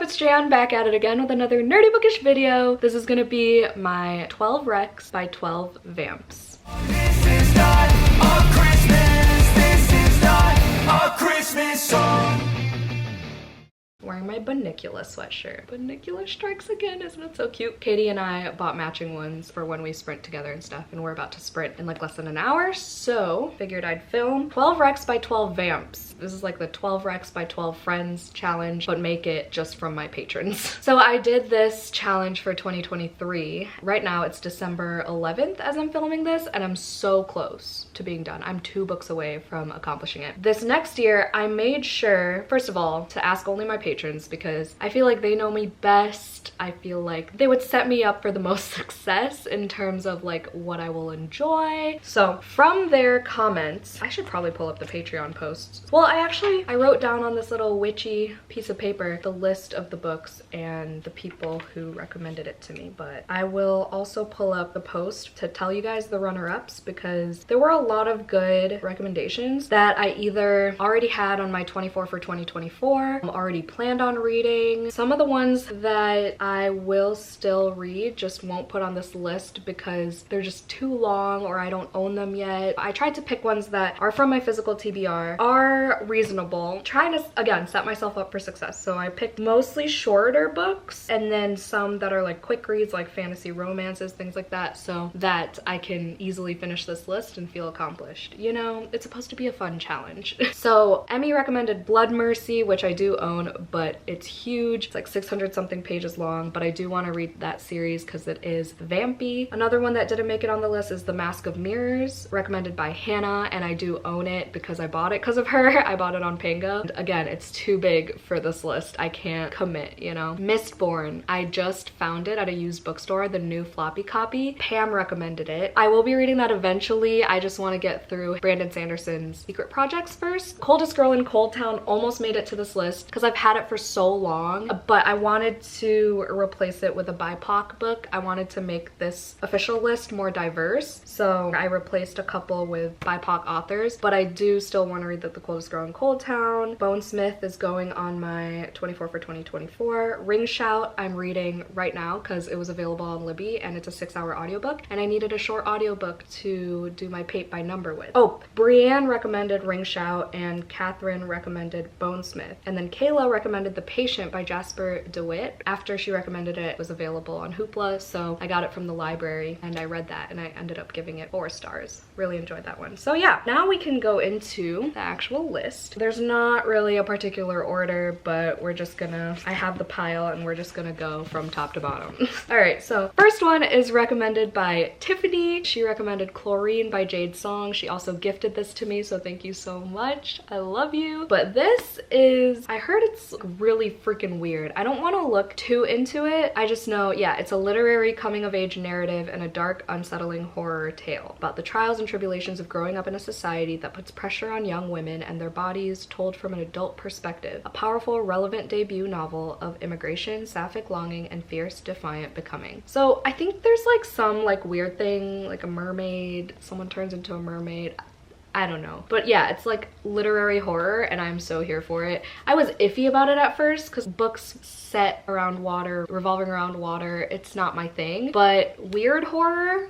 it's Jan, back at it again with another nerdy bookish video. This is gonna be my 12 recs by 12 vamps. This is not a Christmas, this is not a Christmas song. Wearing my Bunnicula sweatshirt. Bunnicula strikes again, isn't it so cute? Katie and I bought matching ones for when we sprint together and stuff, and we're about to sprint in like less than an hour, so figured I'd film 12 recs by 12 vamps. This is like the 12 recs by 12 friends challenge, but make it just from my patrons. So I did this challenge for 2023. Right now it's December 11th as I'm filming this, and I'm so close to being done. I'm 2 books away from accomplishing it. This next year, I made sure, first of all, to ask only my patrons because I feel like they know me best. I feel like they would set me up for the most success in terms of like what I will enjoy. So from their comments, I should probably pull up the Patreon posts. Well, I wrote down on this little witchy piece of paper the list of the books and the people who recommended it to me, but I will also pull up the post to tell you guys the runner-ups because there were a lot of good recommendations that I either already had on my 24 for 2024, already planned on reading. Some of the ones that I will still read just won't put on this list because they're just too long or I don't own them yet. I tried to pick ones that are from my physical TBR, are reasonable, trying to again set myself up for success. So I picked mostly shorter books and then some that are like quick reads, like fantasy romances, things like that, so that I can easily finish this list and feel accomplished. You know, it's supposed to be a fun challenge. So Emmy recommended Blood Mercy, which I do own, but it's huge. It's like 600 something pages long, but I do want to read that series because it is vampy. Another one that didn't make it on the list is The Mask of Mirrors, recommended by Hannah, and I do own it because I bought it because of her. I bought it on Pango. And again, it's too big for this list. I can't commit, you know. Mistborn, I just found it at a used bookstore, the new floppy copy. Pam recommended it. I will be reading that eventually. I just want to get through Brandon Sanderson's Secret Projects first. Coldest Girl in Cold Town almost made it to this list because I've had it for so long, but I wanted to replace it with a BIPOC book. I wanted to make this official list more diverse, so I replaced a couple with BIPOC authors, but I do still want to read The Coldest Girl in Cold Town. Bonesmith is going on my 24 for 2024. Ring Shout I'm reading right now because it was available on Libby and it's a 6-hour audiobook and I needed a short audiobook to do my Paint by number with. Oh, Brienne recommended Ring Shout and Catherine recommended Bonesmith, and then Kayla recommended The Patient by Jasper DeWitt. After she recommended it, it was available on Hoopla, so I got it from the library and I read that and I ended up giving it 4 stars. Really enjoyed that one. So yeah, now we can go into the actual list. There's not really a particular order, but we're just gonna, I have the pile and we're just gonna go from top to bottom. All right, so first one is recommended by Tiffany. She recommended Chlorine by Jade Song. She also gifted this to me, so thank you so much. I love you. But this is, I heard it's really freaking weird. I don't want to look too into it. I just know, yeah, it's a literary coming-of-age narrative and a dark, unsettling horror tale about the trials and tribulations of growing up in a society that puts pressure on young women and their bodies, told from an adult perspective. A powerful, relevant debut novel of immigration, sapphic longing, and fierce, defiant becoming. So I think there's like some like weird thing, like a mermaid, someone turns into a mermaid. I don't know. But yeah, it's like literary horror and I'm so here for it. I was iffy about it at first because books set around water, revolving around water, it's not my thing. But weird horror,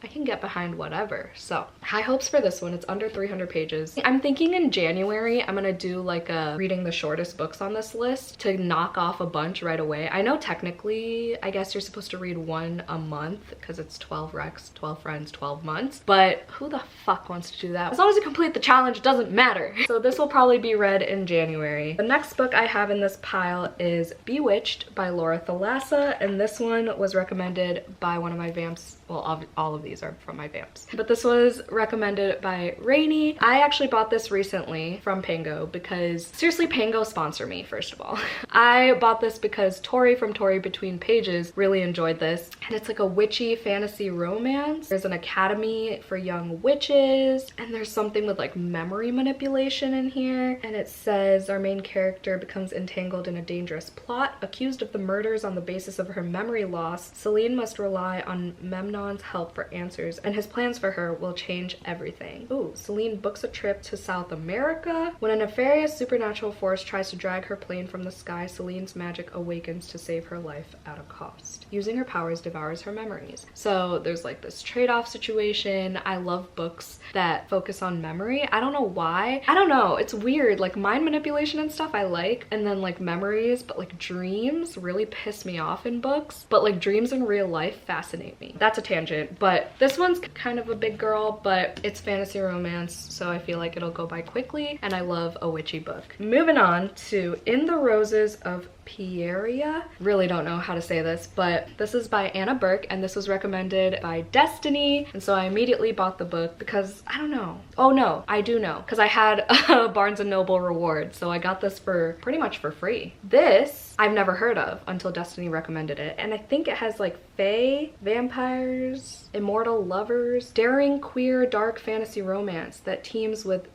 I can get behind whatever. So high hopes for this one. It's under 300 pages. I'm thinking in January I'm gonna do like a reading the shortest books on this list to knock off a bunch right away. I know technically I guess you're supposed to read 1 a month because it's 12 recs, 12 friends, 12 months, but who the fuck wants to do that? As long as you complete the challenge, it doesn't matter. So this will probably be read in January. The next book I have in this pile is Bewitched by Laura Thalassa, and this one was recommended by one of my vamps. Well, all of these are from my vamps, but this was recommended by Rainy. I actually bought this recently from Pango because, seriously, Pango sponsor me, first of all. I bought this because Tori from Tori Between Pages really enjoyed this, and it's like a witchy fantasy romance. There's an academy for young witches, and there's something with like memory manipulation in here, and it says our main character becomes entangled in a dangerous plot. Accused of the murders on the basis of her memory loss, Celine must rely on Memnon Agamemnon's help for answers, and his plans for her will change everything. Ooh, Celine books a trip to South America. When a nefarious supernatural force tries to drag her plane from the sky, Celine's magic awakens to save her life at a cost. Using her powers devours her memories. So there's like this trade-off situation. I love books that focus on memory. I don't know why. I don't know. It's weird. Like mind manipulation and stuff I like, and then like memories, but like dreams really piss me off in books. But like dreams in real life fascinate me. That's a tangent, but this one's kind of a big girl, but it's fantasy romance, so I feel like it'll go by quickly, and I love a witchy book. Moving on to In the Roses of Pieria. Really don't know how to say this, but this is by Anna Burke, and this was recommended by Destiny, and so I immediately bought the book because I don't know. Oh no, I do know, because I had a Barnes & Noble reward, so I got this for pretty much for free. This I've never heard of until Destiny recommended it, and I think it has like fae, vampires, immortal lovers, daring queer dark fantasy romance that teams with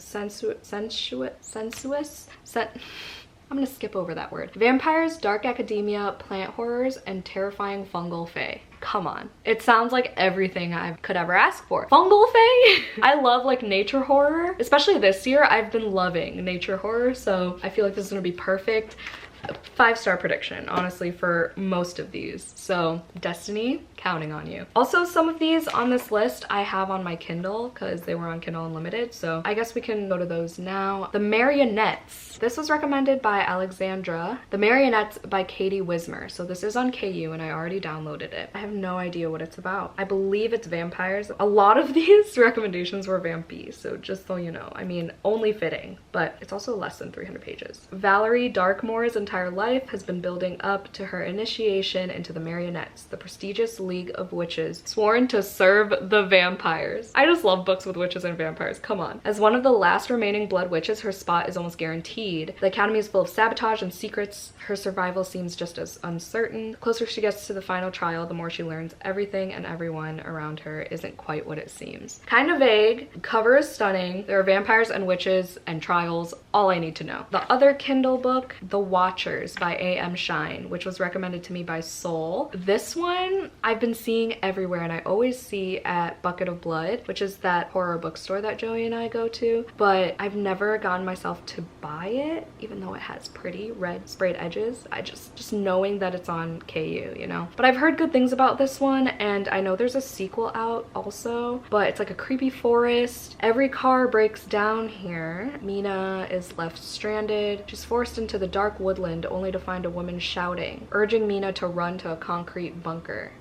I'm gonna skip over that word. Vampires, dark academia, plant horrors, and terrifying fungal fae. Come on. It sounds like everything I could ever ask for. Fungal fae? I love like nature horror. Especially this year, I've been loving nature horror, so I feel like this is gonna be perfect. 5-star prediction, honestly, for most of these. So Destiny, counting on you. Also, some of these on this list I have on my Kindle because they were on Kindle Unlimited, so I guess we can go to those now. The Marionettes. This was recommended by Alexandra. The Marionettes by Katie Wismer. So this is on KU and I already downloaded it. I have no idea what it's about. I believe it's vampires. A lot of these recommendations were vampy, so just so you know. I mean, only fitting, but it's also less than 300 pages. Valerie Darkmore's entire life has been building up to her initiation into the Marionettes, the prestigious League of Witches sworn to serve the vampires. I just love books with witches and vampires, come on. As one of the last remaining blood witches, her spot is almost guaranteed. The academy is full of sabotage and secrets. Her survival seems just as uncertain. The closer she gets to the final trial, the more she learns everything and everyone around her isn't quite what it seems. Kind of vague. Cover is stunning. There are vampires and witches and trials, all I need to know. The other Kindle book, The Watchers by A.M. Shine, which was recommended to me by Soul. This one I've been seeing everywhere, and I always see at Bucket of Blood, which is that horror bookstore that Joey and I go to, but I've never gotten myself to buy it, even though it has pretty red sprayed edges. I just knowing that it's on KU, you know? But I've heard good things about this one, and I know there's a sequel out also, but it's like a creepy forest. Every car breaks down here. Mina is left stranded. She's forced into the dark woodland only to find a woman shouting, urging Mina to run to a concrete bunker.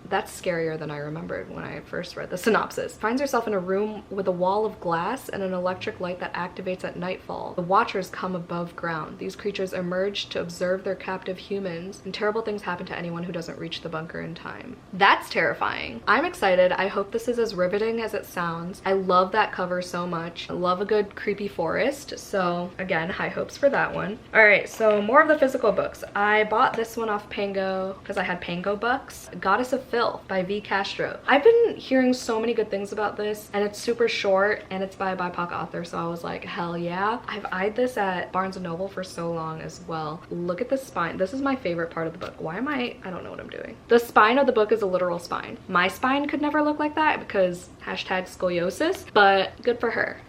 That's scarier than I remembered when I first read the synopsis. Finds herself in a room with a wall of glass and an electric light that activates at nightfall. The Watchers come above ground. These creatures emerge to observe their captive humans, and terrible things happen to anyone who doesn't reach the bunker in time. That's terrifying. I'm excited. I hope this is as riveting as it sounds. I love that cover so much. I love a good creepy forest, so again, high hopes for that one. All right, so more of the physical books. I bought this one off Pango because I had Pango bucks. Goddess of Philth by V. Castro. I've been hearing so many good things about this, and it's super short, and it's by a BIPOC author, so I was like, hell yeah. I've eyed this at Barnes & Noble for so long as well. Look at the spine. This is my favorite part of the book. Why am I don't know what I'm doing. The spine of the book is a literal spine. My spine could never look like that because hashtag scoliosis, but good for her.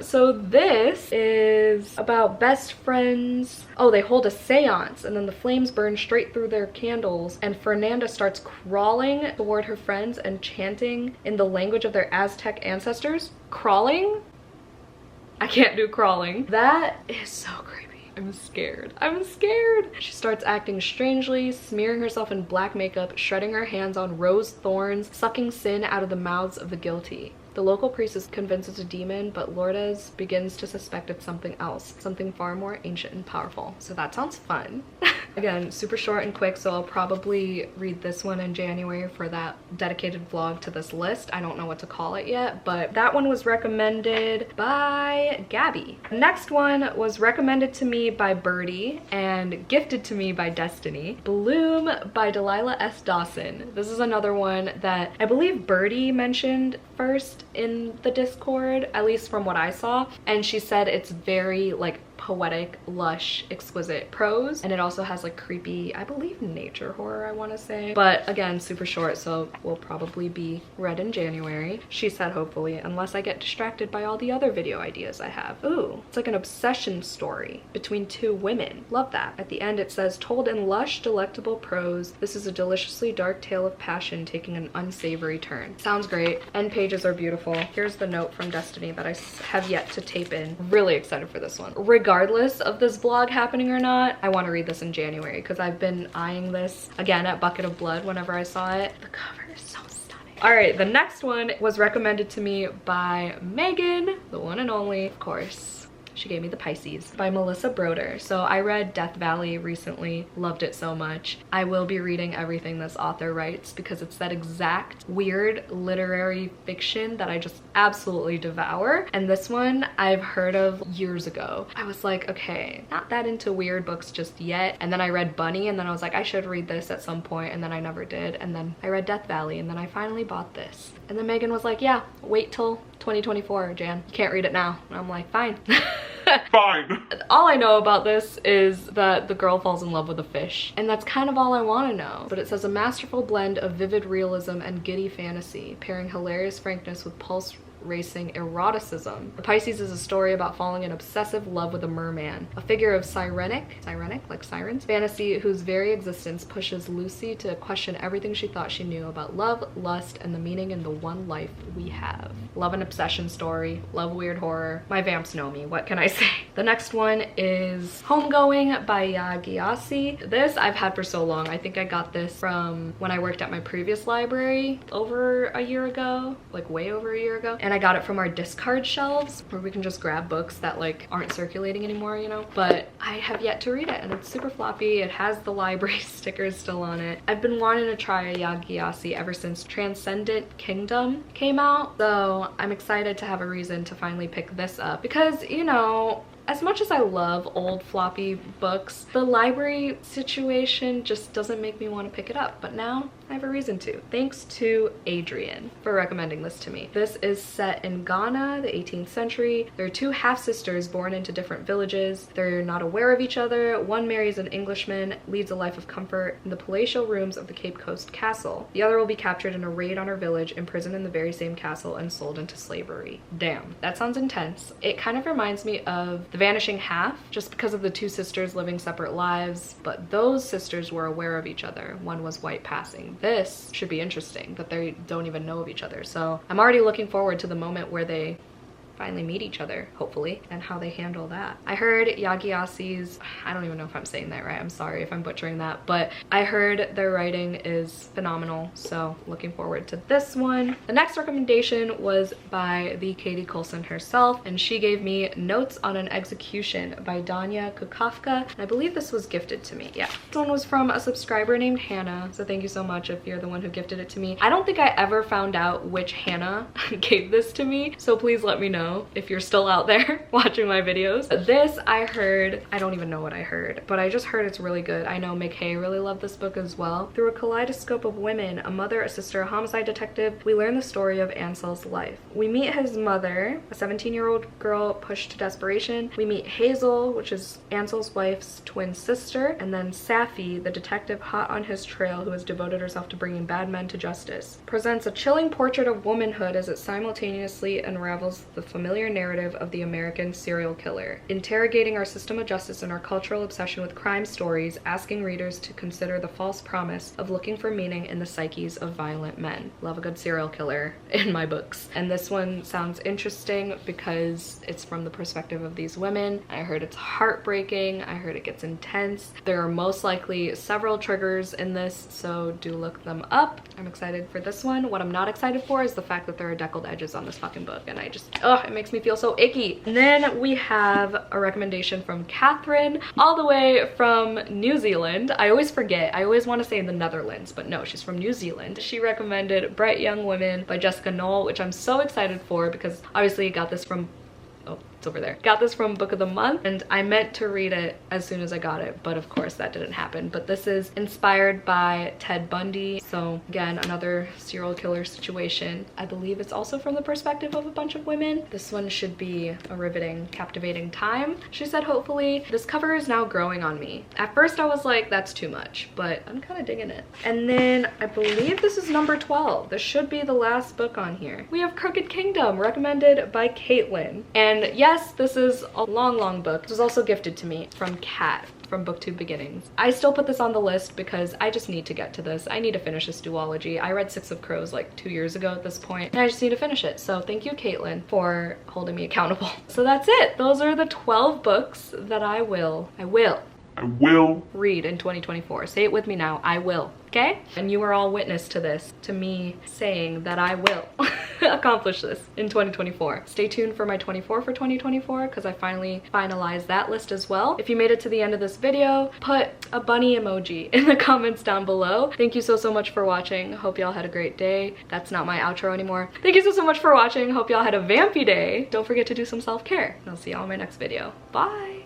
So this is about best friends. Oh, they hold a seance, and then the flames burn straight through their candles, and Fernanda starts crawling toward her friends and chanting in the language of their Aztec ancestors. Crawling? I can't do crawling. That is so creepy. I'm scared. I'm scared. She starts acting strangely, smearing herself in black makeup, shredding her hands on rose thorns, sucking sin out of the mouths of the guilty. The local priest is convinced it's a demon, but Lourdes begins to suspect it's something else, something far more ancient and powerful. So that sounds fun. Again, super short and quick, so I'll probably read this one in January for that dedicated vlog to this list. I don't know what to call it yet, but that one was recommended by Gabby. The next one was recommended to me by Birdie and gifted to me by Destiny. Bloom by Delilah S. Dawson. This is another one that I believe Birdie mentioned first in the Discord, at least from what I saw, and she said it's very like poetic, lush, exquisite prose. And it also has like creepy, I believe nature horror, I want to say. But again, super short, so will probably be read in January. She said hopefully, unless I get distracted by all the other video ideas I have. Ooh, it's like an obsession story between two women. Love that. At the end it says, told in lush, delectable prose, this is a deliciously dark tale of passion taking an unsavory turn. Sounds great. End pages are beautiful. Here's the note from Destiny that I have yet to tape in. Really excited for this one. Regardless of this vlog happening or not, I want to read this in January because I've been eyeing this again at Bucket of Blood whenever I saw it. The cover is so stunning. All right, the next one was recommended to me by Megan, the one and only, of course. She gave me the Pisces by Melissa Broder. So I read Death Valley recently, loved it so much. I will be reading everything this author writes because it's that exact weird literary fiction that I just absolutely devour. And this one I've heard of years ago. I was like, okay, not that into weird books just yet. And then I read Bunny and then I was like, I should read this at some point, and then I never did. And then I read Death Valley and then I finally bought this. And then Megan was like, yeah, wait till 2024, Jan. You can't read it now. And I'm like, fine. Fine. All I know about this is that the girl falls in love with a fish, and that's kind of all I want to know. But it says a masterful blend of vivid realism and giddy fantasy, pairing hilarious frankness with pulse racing eroticism. The Pisces is a story about falling in obsessive love with a merman, a figure of sirenic like sirens, fantasy whose very existence pushes Lucy to question everything she thought she knew about love, lust, and the meaning in the one life we have. Love an obsession story, love weird horror. My vamps know me, what can I say? The next one is Homegoing by Yagiasi. This I've had for so long. I think I got this from when I worked at my previous library over a year ago, like way over a year ago. And I got it from our discard shelves where we can just grab books that like aren't circulating anymore, you know? But I have yet to read it and it's super floppy. It has the library stickers still on it. I've been wanting to try a Yagiasi ever since Transcendent Kingdom came out. So I'm excited to have a reason to finally pick this up because, you know, as much as I love old floppy books, the library situation just doesn't make me want to pick it up. But now I have a reason to. Thanks to Adrian for recommending this to me. This is set in Ghana, the 18th century. There are two half-sisters born into different villages. They're not aware of each other. One marries an Englishman, leads a life of comfort in the palatial rooms of the Cape Coast castle. The other will be captured in a raid on her village, imprisoned in the very same castle, and sold into slavery. Damn, that sounds intense. It kind of reminds me of The Vanishing Half, just because of the two sisters living separate lives, but those sisters were aware of each other. One was white passing. This should be interesting, that they don't even know of each other. So I'm already looking forward to the moment where they finally meet each other, hopefully, and how they handle that. I heard Yagiasi's, I don't even know if I'm saying that right, I'm sorry if I'm butchering that, but I heard their writing is phenomenal, so looking forward to this one. The next recommendation was by the Katie Coulson herself, and she gave me Notes on an Execution by Danya Kukafka, and I believe this was gifted to me. Yeah, this one was from a subscriber named Hannah, so thank you so much if you're the one who gifted it to me. I don't think I ever found out which Hannah gave this to me, so please let me know if you're still out there watching my videos. This I heard, I don't even know what I heard, but I just heard it's really good. I know McKay really loved this book as well. Through a kaleidoscope of women, a mother, a sister, a homicide detective, we learn the story of Ansel's life. We meet his mother, a 17-year-old girl pushed to desperation. We meet Hazel, which is Ansel's wife's twin sister, and then Safi, the detective hot on his trail who has devoted herself to bringing bad men to justice. Presents a chilling portrait of womanhood as it simultaneously unravels the familiar narrative of the American serial killer, interrogating our system of justice and our cultural obsession with crime stories, asking readers to consider the false promise of looking for meaning in the psyches of violent men. Love a good serial killer in my books. And this one sounds interesting because it's from the perspective of these women. I heard it's heartbreaking. I heard it gets intense. There are most likely several triggers in this, so do look them up. I'm excited for this one. What I'm not excited for is the fact that there are deckled edges on this fucking book, and I just, it makes me feel so icky. And then we have a recommendation from Catherine, all the way from New Zealand. I always forget. I always want to say the Netherlands, but no, she's from New Zealand. She recommended Bright Young Women by Jessica Knoll, which I'm so excited for because obviously I got this from It's over there. Got this from Book of the Month, and I meant to read it as soon as I got it, but of course that didn't happen. But this is inspired by Ted Bundy. So again, another serial killer situation. I believe it's also from the perspective of a bunch of women. This one should be a riveting, captivating time. She said, hopefully. This cover is now growing on me. At first I was like, that's too much, but I'm kind of digging it. And then I believe this is number 12. This should be the last book on here. We have Crooked Kingdom, recommended by Caitlin. And yes, this is a long book. This was also gifted to me from Kat from Booktube Beginnings. I still put this on the list because I just need to get to this. I need to finish this duology. I read Six of Crows like 2 years ago at this point, and I just need to finish it. So thank you, Caitlin, for holding me accountable. So that's it. Those are the 12 books that I will read in 2024. Say it with me now. I will. Okay? And you are all witness to this, to me saying that I will accomplish this in 2024. Stay tuned for my 24 for 2024 because I finally finalized that list as well. If you made it to the end of this video, put a bunny emoji in the comments down below. Thank you so much for watching. Hope y'all had a great day. That's not my outro anymore. Thank you so much for watching. Hope y'all had a vampy day. Don't forget to do some self-care. And I'll see y'all in my next video. Bye!